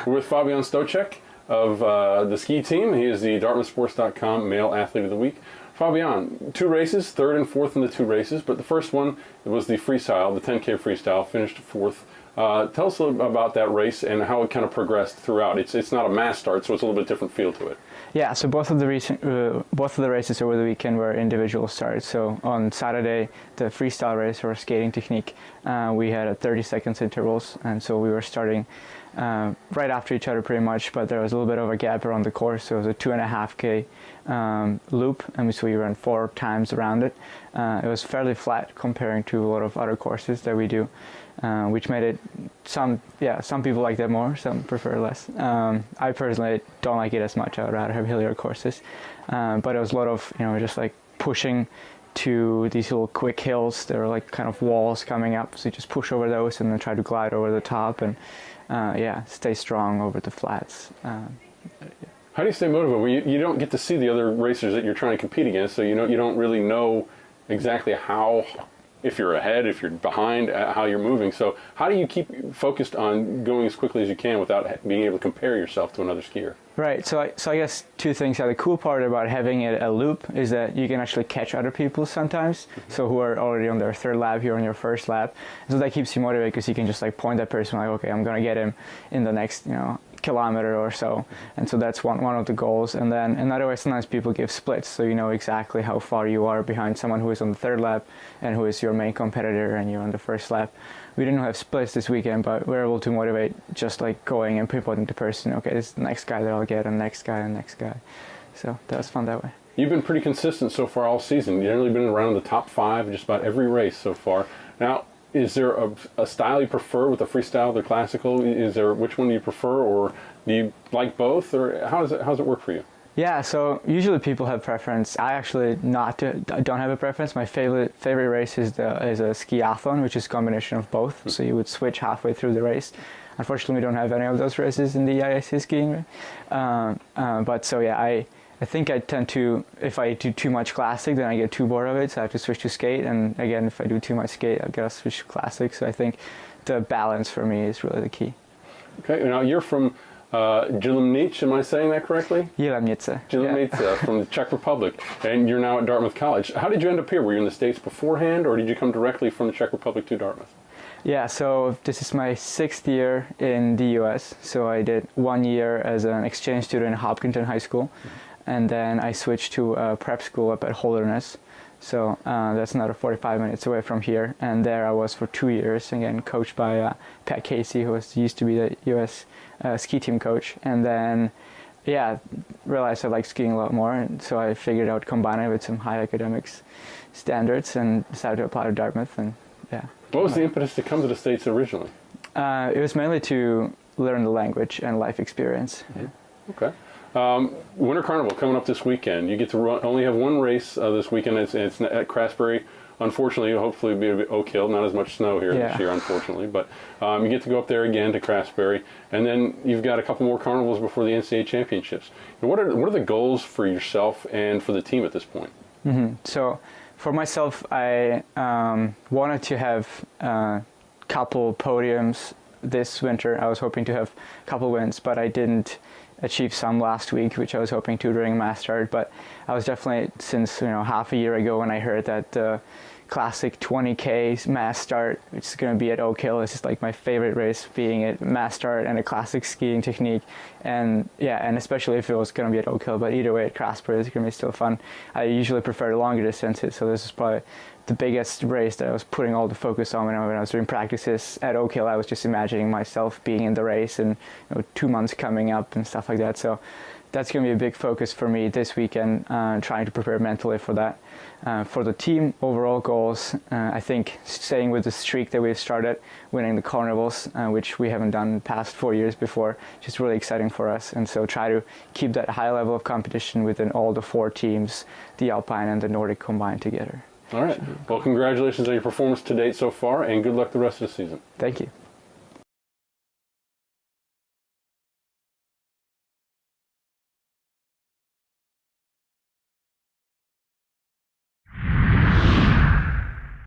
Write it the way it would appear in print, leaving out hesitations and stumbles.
We're with Fabian Stocek of the ski team. He is the DartmouthSports.com Male Athlete of the Week. Fabian, 2 races, 3rd and 4th in the 2 races, but the first one was the freestyle, the 10K freestyle, finished 4th. Tell us a little about that race and how it kind of progressed throughout. It's not a mass start, so it's a little bit different feel to it. Yeah, so both of the races over the weekend were individual starts. So on Saturday, the freestyle race or skating technique, we had a 30 seconds intervals, and so we were starting right after each other pretty much, but there was a little bit of a gap around the course. So it was a 2.5K loop, and so we ran 4 times around it. It was fairly flat comparing to a lot of other courses that we do, which made it some people like that more, some prefer less. I personally don't like it as much. I would rather have hillier courses, but it was a lot of just like pushing to these little quick hills. There were like kind of walls coming up, so you just push over those and then try to glide over the top and stay strong over the flats. How do you stay motivated when you don't get to see the other racers that you're trying to compete against, so you don't really know exactly how, if you're ahead, if you're behind, how you're moving. So how do you keep focused on going as quickly as you can without being able to compare yourself to another skier? Right, so I guess 2 things. The cool part about having it a loop is that you can actually catch other people sometimes, so who are already on their 3rd lap, you're on your 1st lap. So that keeps you motivated because you can just like point that person like, okay, I'm gonna get him in the next kilometer or so. And so that's one of the goals. And then another way, sometimes people give splits, so you know exactly how far you are behind someone who is on the 3rd lap and who is your main competitor and you're on the 1st lap. We didn't have splits this weekend, but we're able to motivate just like going and pinpointing the person. Okay, this is the next guy that I'll get, and next guy, and next guy. So that was fun that way. You've been pretty consistent so far all season. You've generally been around the top 5 in just about every race so far. Now, is there a style you prefer with the freestyle, the classical? Is there which one do you prefer, or do you like both, or how does it work for you? Yeah, so usually people have preference. I actually don't have a preference. My favorite race is a skiathlon, which is a combination of both. So you would switch halfway through the race. Unfortunately, we don't have any of those races in the IIC skiing. But so yeah, I think I tend to, if I do too much classic, then I get too bored of it, so I have to switch to skate. And again, if I do too much skate, I've got to switch to classic. So I think the balance for me is really the key. Okay, now you're from Jilemnice, am I saying that correctly? Jilemnice. Jilemnice, from the Czech Republic, and you're now at Dartmouth College. How did you end up here? Were you in the States beforehand, or did you come directly from the Czech Republic to Dartmouth? Yeah, so this is my 6th year in the US. So I did 1 year as an exchange student at Hopkinton High School, and then I switched to a prep school up at Holderness. So that's another 45 minutes away from here, and there I was for 2 years, again coached by Pat Casey, who used to be the US ski team coach. And then realized I liked skiing a lot more, and so I figured I would combine it with some high academics standards and decided to apply to Dartmouth. And what was the impetus to come to the States originally? It was mainly to learn the language and life experience. Okay. Winter Carnival coming up this weekend. You get to only have 1 race this weekend. It's at Craftsbury. Unfortunately, hopefully it'll be a bit Oak Hill. Not as much snow here this year, unfortunately. But you get to go up there again to Craftsbury, and then you've got a couple more carnivals before the NCAA championships. And what are the goals for yourself and for the team at this point? So for myself, I wanted to have a couple podiums this winter. I was hoping to have a couple wins, but I didn't achieve some last week, which I was hoping to during mass start. But I was definitely, since half a year ago when I heard that the classic 20K mass start, which is going to be at Oak Hill, is just like my favorite race, being at mass start and a classic skiing technique. And and especially if it was going to be at Oak Hill, but either way at Craftsbury, it's going to be still fun. I usually prefer the longer distances, so this is probably the biggest race that I was putting all the focus on when I was doing practices at Oak Hill. I was just imagining myself being in the race and 2 months coming up and stuff like that. So that's going to be a big focus for me this weekend, trying to prepare mentally for that. For the team overall goals, I think staying with the streak that we've started, winning the carnivals, which we haven't done in the past 4 years before, just really exciting for us. And so try to keep that high level of competition within all the 4 teams, the Alpine and the Nordic combined together. All right. Well, congratulations on your performance to date so far, and good luck the rest of the season. Thank you.